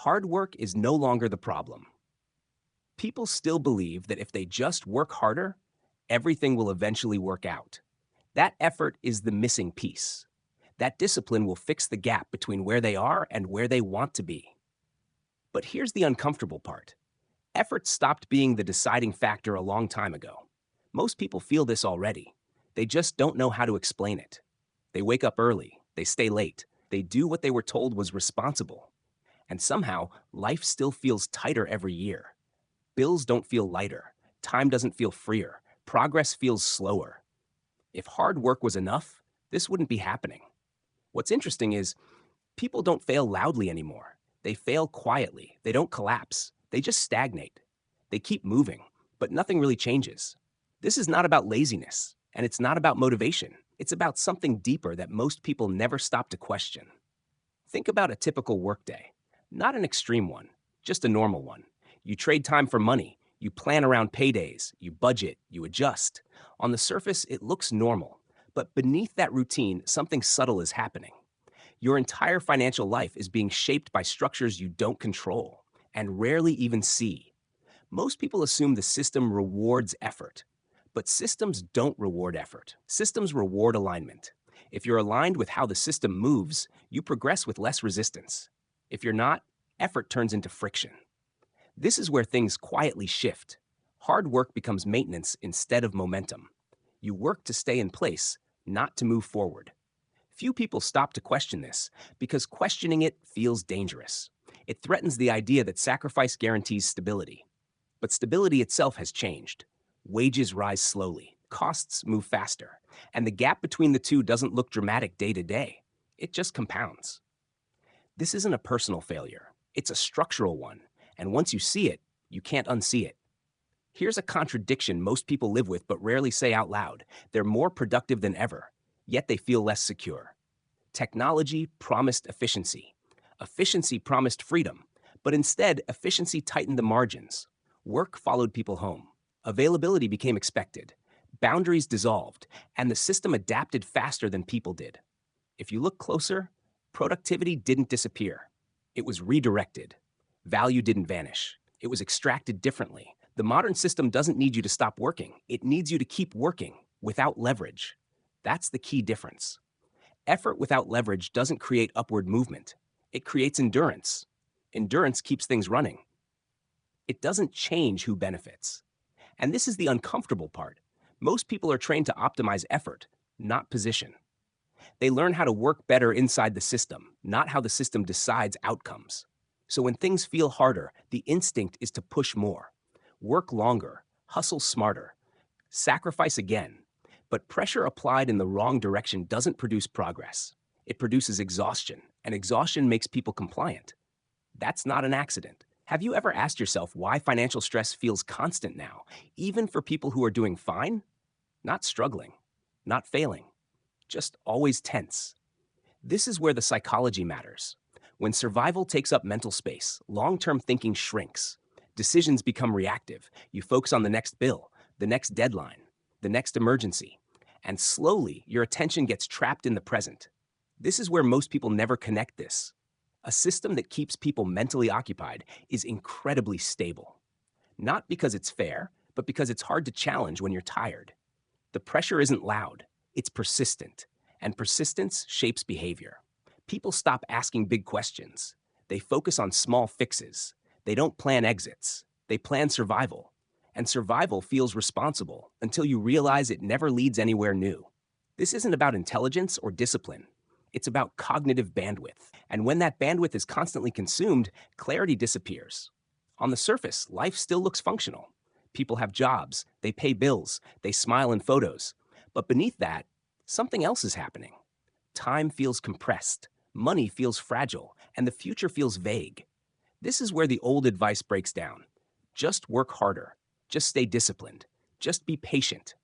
Hard work is no longer the problem. People still believe that if they just work harder, everything will eventually work out. That effort is the missing piece. That discipline will fix the gap between where they are and where they want to be. But here's the uncomfortable part. Effort stopped being the deciding factor a long time ago. Most people feel this already. They just don't know how to explain it. They wake up early, they stay late, they do what they were told was responsible. And somehow, life still feels tighter every year. Bills don't feel lighter, time doesn't feel freer, progress feels slower. If hard work was enough, this wouldn't be happening. What's interesting is, people don't fail loudly anymore. They fail quietly, they don't collapse, they just stagnate. They keep moving, but nothing really changes. This is not about laziness, and it's not about motivation. It's about something deeper that most people never stop to question. Think about a typical workday. Not an extreme one, just a normal one. You trade time for money, you plan around paydays, you budget, you adjust. On the surface, it looks normal, but beneath that routine, something subtle is happening. Your entire financial life is being shaped by structures you don't control and rarely even see. Most people assume the system rewards effort, but systems don't reward effort. Systems reward alignment. If you're aligned with how the system moves, you progress with less resistance. If you're not, effort turns into friction. This is where things quietly shift. Hard work becomes maintenance instead of momentum. You work to stay in place, not to move forward. Few people stop to question this because questioning it feels dangerous. It threatens the idea that sacrifice guarantees stability. But stability itself has changed. Wages rise slowly, costs move faster, and the gap between the two doesn't look dramatic day to day. It just compounds. This isn't a personal failure. It's a structural one, and once you see it, you can't unsee it. Here's a contradiction most people live with but rarely say out loud. They're more productive than ever, yet they feel less secure. Technology promised efficiency. Efficiency promised freedom, but instead, efficiency tightened the margins. Work followed people home. Availability became expected. Boundaries dissolved, and the system adapted faster than people did. If you look closer, productivity didn't disappear. It was redirected. Value didn't vanish. It was extracted differently. The modern system doesn't need you to stop working. It needs you to keep working without leverage. That's the key difference. Effort without leverage doesn't create upward movement. It creates endurance. Endurance keeps things running. It doesn't change who benefits. And this is the uncomfortable part. Most people are trained to optimize effort, not position. They learn how to work better inside the system, not how the system decides outcomes. So when things feel harder, the instinct is to push more. Work longer, hustle smarter, sacrifice again. But pressure applied in the wrong direction doesn't produce progress. It produces exhaustion, and exhaustion makes people compliant. That's not an accident. Have you ever asked yourself why financial stress feels constant now, even for people who are doing fine? Not struggling, not failing, just always tense. This is where the psychology matters. When survival takes up mental space, long-term thinking shrinks. Decisions become reactive. You focus on the next bill, the next deadline, the next emergency, and slowly your attention gets trapped in the present. This is where most people never connect this. A system that keeps people mentally occupied is incredibly stable. Not because it's fair, but because it's hard to challenge when you're tired. The pressure isn't loud, it's persistent, and persistence shapes behavior. People stop asking big questions. They focus on small fixes. They don't plan exits. They plan survival. And survival feels responsible until you realize it never leads anywhere new. This isn't about intelligence or discipline. It's about cognitive bandwidth. And when that bandwidth is constantly consumed, clarity disappears. On the surface, life still looks functional. People have jobs, they pay bills, they smile in photos. But beneath that, something else is happening. Time feels compressed, money feels fragile, and the future feels vague. This is where the old advice breaks down. Just work harder. Just stay disciplined. Just be patient.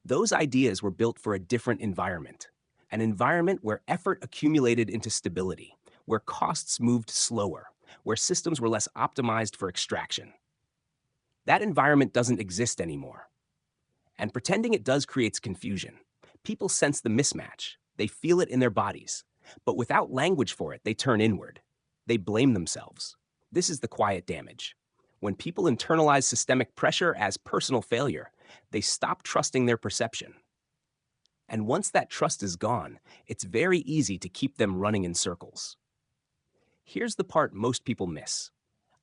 Those ideas were built for a different environment. An environment where effort accumulated into stability, where costs moved slower, where systems were less optimized for extraction. That environment doesn't exist anymore. And pretending it does creates confusion. People sense the mismatch. They feel it in their bodies. But without language for it, they turn inward. They blame themselves. This is the quiet damage. When people internalize systemic pressure as personal failure, they stop trusting their perception. And once that trust is gone, it's very easy to keep them running in circles. Here's the part most people miss.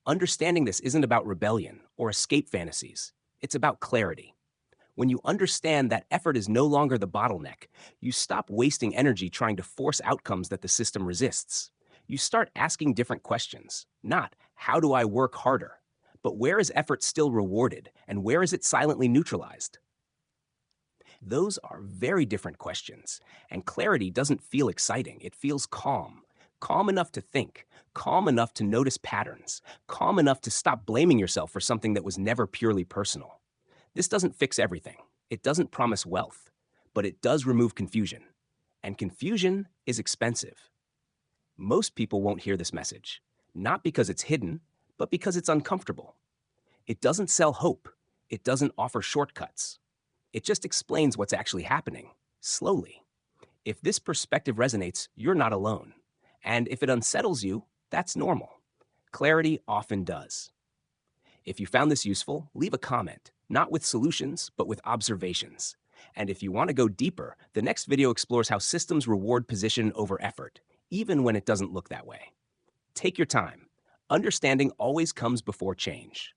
Understanding this isn't about rebellion or escape fantasies. It's about clarity. When you understand that effort is no longer the bottleneck, you stop wasting energy trying to force outcomes that the system resists. You start asking different questions, not how do I work harder, but where is effort still rewarded and where is it silently neutralized? Those are very different questions, and clarity doesn't feel exciting. It feels calm. Calm enough to think, calm enough to notice patterns, calm enough to stop blaming yourself for something that was never purely personal. This doesn't fix everything. It doesn't promise wealth, but it does remove confusion. And confusion is expensive. Most people won't hear this message, not because it's hidden, but because it's uncomfortable. It doesn't sell hope. It doesn't offer shortcuts. It just explains what's actually happening, slowly. If this perspective resonates, you're not alone. And if it unsettles you, that's normal. Clarity often does. If you found this useful, leave a comment, not with solutions, but with observations. And if you want to go deeper, the next video explores how systems reward position over effort, even when it doesn't look that way. Take your time. Understanding always comes before change.